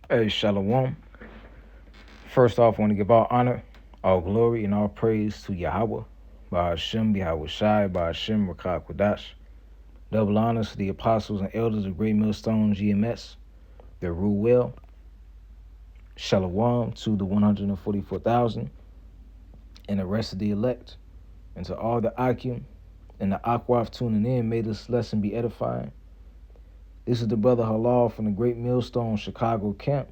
Hey, Shalom. First off, I want to give all honor, all glory, and all praise to Yahweh, by Hashem, Yahweh Shai, by Hashem, Rakah Kodash. Double honors to the apostles and elders of Great Millstone GMS, that rule well. Shalom to the 144,000 and the rest of the elect. And to all the Akim and the Akwaf tuning in, may this lesson be edifying. This is the brother Halal from the Great Millstone Chicago camp.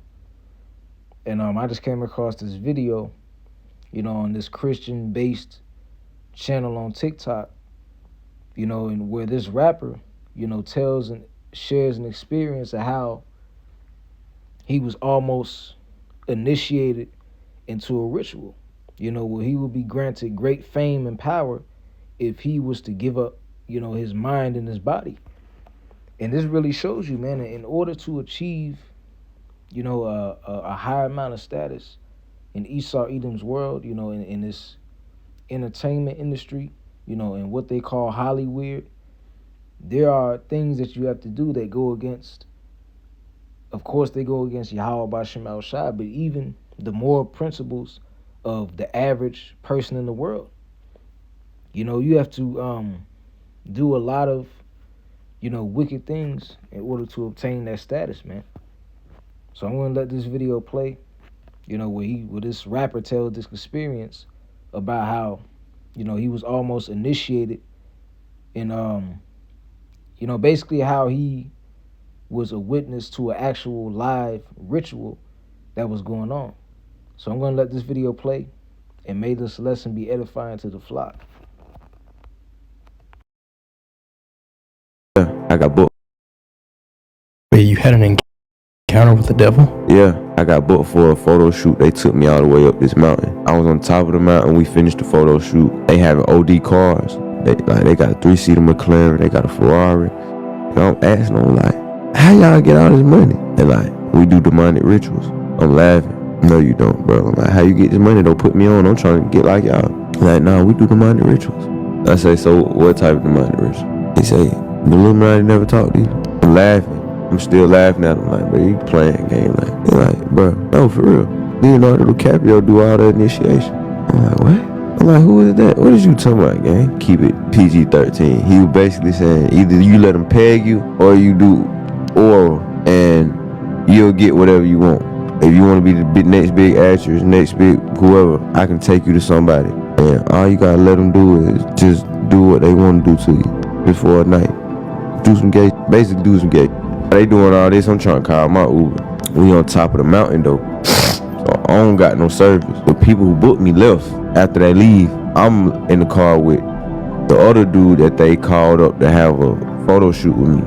And I just came across this video, on this Christian-based channel on TikTok, and where this rapper, tells and shares an experience of how he was almost initiated into a ritual, where he would be granted great fame and power if he was to give up, his mind and his body. And this really shows you, man, in order to achieve, a higher amount of status in Esau Edom's world, in this entertainment industry, in what they call Hollywood, there are things that you have to do that go against, of course, they go against Yahweh Bashem Al Shai, but even the moral principles of the average person in the world. You have to do a lot of, wicked things in order to obtain that status, man. So I'm going to let this video play, where this rapper tells this experience about how, he was almost initiated in, basically how he was a witness to an actual live ritual that was going on. So I'm going to let this video play, and may this lesson be edifying to the flock. Yeah, I got booked. Wait, you had an encounter with the devil? Yeah, I got booked for a photo shoot. They took me all the way up this mountain. I was on top of the mountain. We finished the photo shoot. They having OD cars. They got a 3-seater McLaren. They got a Ferrari. And I'm asking them, like, how y'all get all this money? They like, we do demonic rituals. I'm laughing. No, you don't, bro. I'm like, how you get this money? Don't put me on. I'm trying to get like y'all. Like, nah, we do demonic rituals. I say, so what type of demonic ritual? He say, the Illuminati never talked to you. I'm laughing. I'm still laughing at him like, bro, you playing a game. Like, they're like, bro, no, for real. Leonardo DiCaprio do all the initiation. I'm like, what? I'm like, who is that? What is you talking about, gang? Keep it PG-13. He was basically saying, either you let him peg you or you do oral and you'll get whatever you want. If you want to be the next big actress, next big whoever, I can take you to somebody. And all you gotta let them do is just do what they want to do to you before a night. Do some gay, basically do some gay. They doing all this, I'm trying to call my Uber. We on top of the mountain though, so I don't got no service. The people who booked me left. After they leave, I'm in the car with the other dude that they called up to have a photo shoot with me.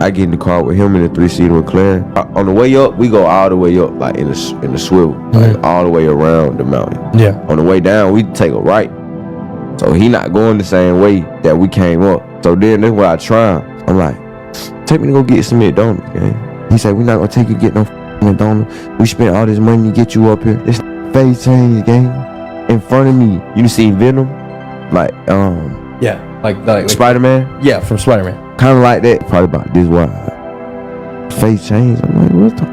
I get in the car with him in the 3-seater McLaren. On the way up, we go all the way up, like in the swivel, like all the way around the mountain. Yeah. On the way down, we take a right. So he not going the same way that we came up. So then that's where I try. I'm like, take me to go get some McDonald's, gang. He said, we not gonna take you to get no McDonald's. We spent all this money to get you up here. This face change, gang. In front of me. You seen Venom? Like, Yeah, like Spider-Man? Yeah, from Spider-Man. Kind of like that. Probably about this wide. Face change. I'm like, what the?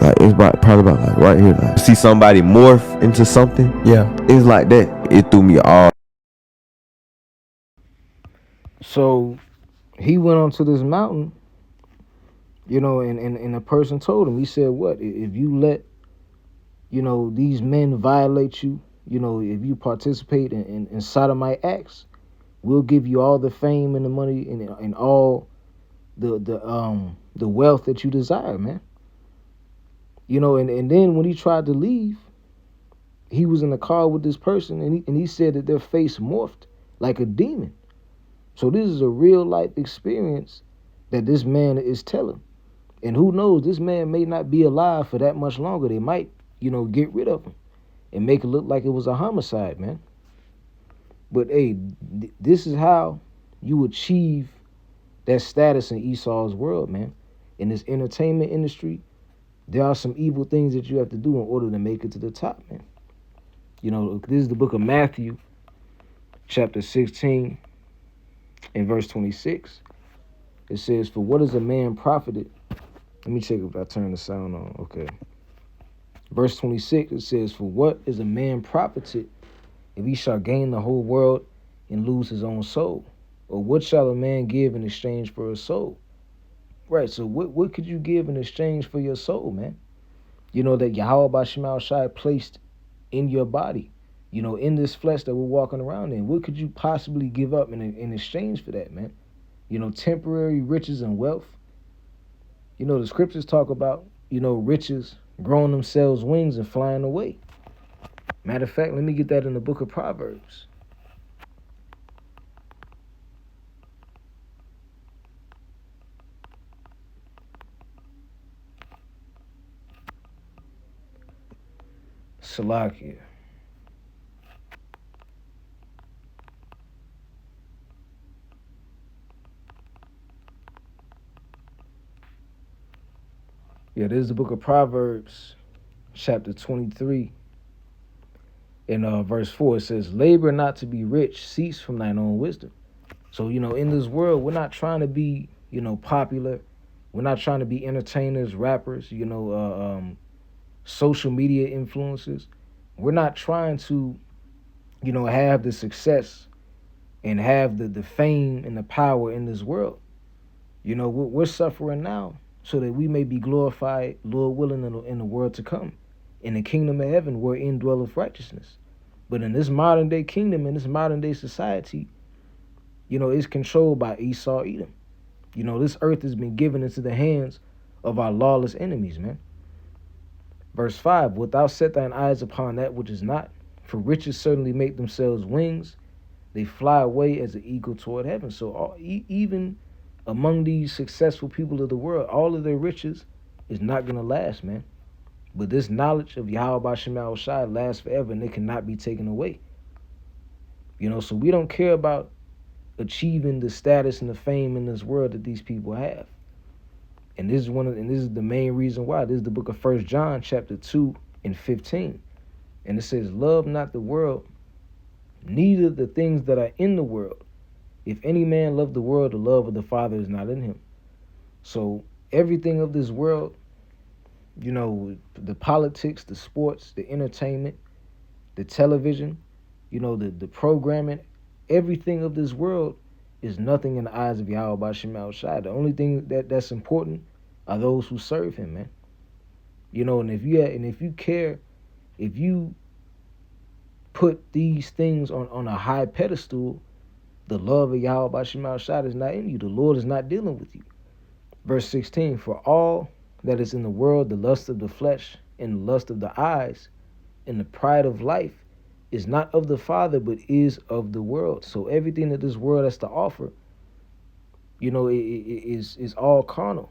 Like, it's probably about like right here. Like, see somebody morph into something? Yeah. It's like that. It threw me off. So he went onto this mountain, and a person told him, he said, what, if you let, these men violate you, if you participate in sodomite acts, we'll give you all the fame and the money and all the wealth that you desire, man. And then when he tried to leave, he was in the car with this person, and he said that their face morphed like a demon. So this is a real life experience that this man is telling. And who knows, this man may not be alive for that much longer. They might, get rid of him and make it look like it was a homicide, man. But hey, this is how you achieve that status in Esau's world, man. In this entertainment industry, there are some evil things that you have to do in order to make it to the top, man. This is the book of Matthew, chapter 16, in verse 26. It says, for what is a man profited? Let me check if I turn the sound on. Okay. Verse 26, it says, "For what is a man profited if he shall gain the whole world and lose his own soul? Or what shall a man give in exchange for his soul?" Right, so what could you give in exchange for your soul, man? You know, that Yahweh Bashim Shai placed in your body, you know, in this flesh that we're walking around in. What could you possibly give up in exchange for that, man? You know, temporary riches and wealth. You know, the scriptures talk about, you know, riches growing themselves wings and flying away. Matter of fact, let me get that in the book of Proverbs. Salakia. Yeah, this is the book of Proverbs, chapter 23, in verse 4. It says, "Labor not to be rich, cease from thine own wisdom." So, you know, in this world, we're not trying to be, you know, popular. We're not trying to be entertainers, rappers, social media influencers. We're not trying to, you know, have the success and have the fame and the power in this world. You know, we're suffering now so that we may be glorified, Lord willing, in the world to come. In the kingdom of heaven, wherein dwelleth righteousness. But in this modern day kingdom, in this modern day society, you know, it's controlled by Esau, Edom. You know, this earth has been given into the hands of our lawless enemies, man. Verse 5, "Wilt thou set thine eyes upon that which is not? For riches certainly make themselves wings. They fly away as an eagle toward heaven." So even among these successful people of the world, all of their riches is not going to last, man. But this knowledge of Yahweh Bashim Shai lasts forever, and it cannot be taken away. You know, so we don't care about achieving the status and the fame in this world that these people have. And this is the main reason why. This is the book of 1 John, chapter 2 and 15. And it says, "Love not the world, neither the things that are in the world. If any man love the world, the love of the Father is not in him." So everything of this world, you know, the politics, the sports, the entertainment, the television, you know, the programming, everything of this world is nothing in the eyes of Yahweh Bashim Shai. The only thing that's important are those who serve him, man. You know, and if you put these things on a high pedestal, the love of Yahweh Bashim Shai is not in you. The Lord is not dealing with you. Verse 16, "For all that is in the world, the lust of the flesh and the lust of the eyes and the pride of life, is not of the Father, but is of the world." So everything that this world has to offer, you know, is all carnal.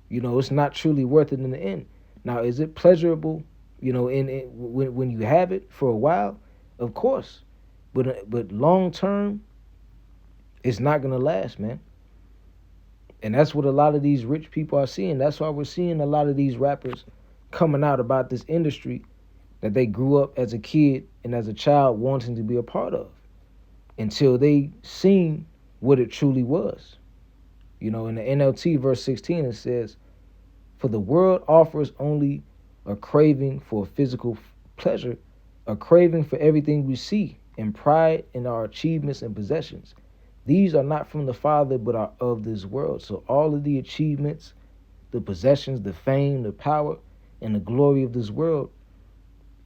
You know, it's not truly worth it in the end. Now, is it pleasurable, you know, when you have it for a while? Of course. But long term, it's not going to last, man. And that's what a lot of these rich people are seeing. That's why we're seeing a lot of these rappers coming out about this industry that they grew up as a kid and as a child wanting to be a part of, until they seen what it truly was. You know, in the NLT verse 16, it says, "For the world offers only a craving for physical pleasure, a craving for everything we see, and pride in our achievements and possessions. These are not from the Father, but are of this world." So all of the achievements, the possessions, the fame, the power, and the glory of this world,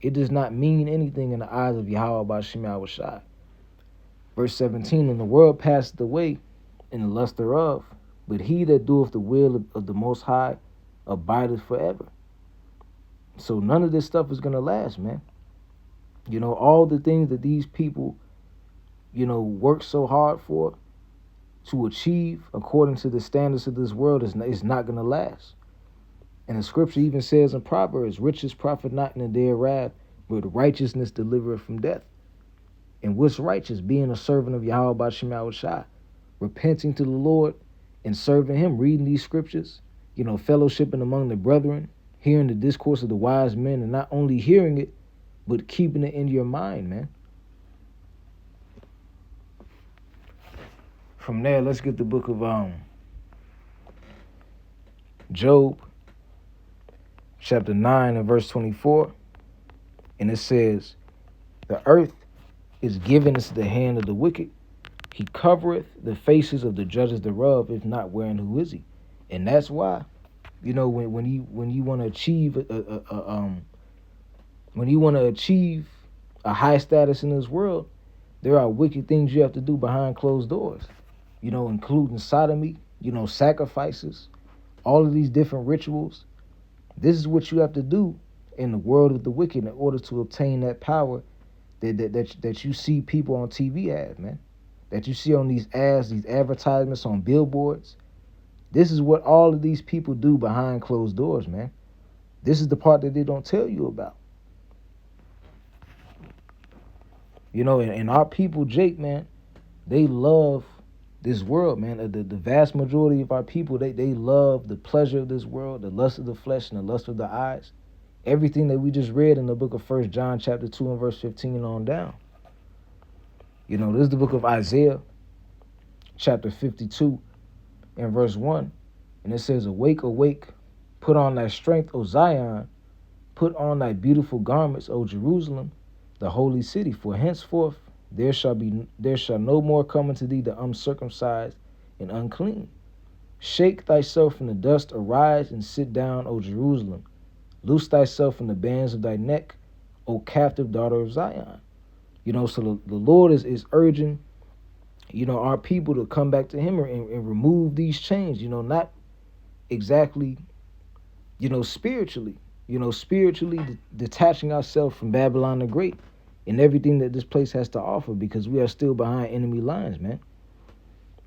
it does not mean anything in the eyes of Yahweh Bashim Shai. Verse 17, "And the world passeth away, and the lust thereof, but he that doeth the will of the Most High abideth forever." So none of this stuff is going to last, man. You know, all the things that these people, you know, work so hard for to achieve according to the standards of this world is not going to last. And the scripture even says in Proverbs, "Riches profit not in the day of wrath, but righteousness delivereth from death." And what's righteous? Being a servant of Yahweh Bashim Shai, repenting to the Lord and serving him, reading these scriptures, you know, fellowshipping among the brethren, hearing the discourse of the wise men, and not only hearing it, but keeping it in your mind, man. From there, let's get the book of Job, chapter 9 and verse 24. And it says, the earth is given into the hand of the wicked. He covereth the faces of the judges thereof, if not wherein who is he? And that's why, when you want to achieve when you want to achieve a high status in this world, there are wicked things you have to do behind closed doors. Including sodomy, sacrifices, all of these different rituals. This is what you have to do in the world of the wicked in order to obtain that power that you see people on TV have, man. That you see on these ads, these advertisements on billboards. This is what all of these people do behind closed doors, man. This is the part that they don't tell you about. And our people, Jake, man, they love this world, man. The vast majority of our people, they love the pleasure of this world, the lust of the flesh and the lust of the eyes. Everything that we just read in the book of 1 John chapter 2 and verse 15 on down. This is the book of Isaiah chapter 52 and verse 1. And it says, awake, awake, put on thy strength, O Zion, put on thy beautiful garments, O Jerusalem, the holy city. For henceforth there shall no more come unto thee the uncircumcised and unclean. Shake thyself from the dust, arise and sit down, O Jerusalem. Loose thyself from the bands of thy neck, O captive daughter of Zion. So the Lord is urging, our people to come back to him and remove these chains, not exactly, spiritually, spiritually detaching ourselves from Babylon the Great and everything that this place has to offer, because we are still behind enemy lines, man.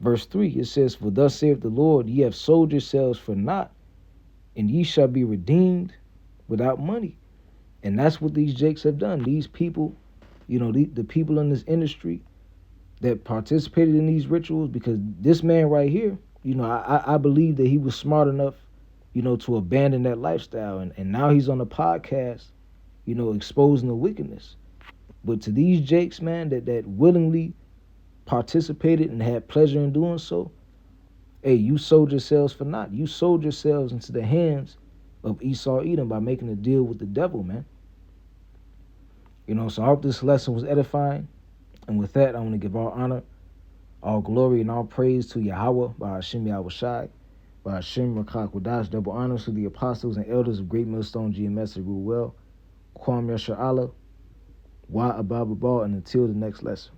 Verse 3, it says, for thus saith the Lord, ye have sold yourselves for naught, and ye shall be redeemed without money. And that's what these Jakes have done. These people, the people in this industry that participated in these rituals, because this man right here, I believe that he was smart enough, to abandon that lifestyle. And now he's on a podcast, exposing the wickedness. But to these Jakes, man, that willingly participated and had pleasure in doing so, hey, you sold yourselves for naught. You sold yourselves into the hands of Esau Edom by making a deal with the devil, man. So I hope this lesson was edifying. And with that, I want to give all honor, all glory, and all praise to Yahweh, by Hashem Yahweh Shai, by Hashem Rakak Wadash, double honors to the apostles and elders of Great Millstone GMS that rule well. Kwam Yasha Allah, Wa Abba Babal, and until the next lesson.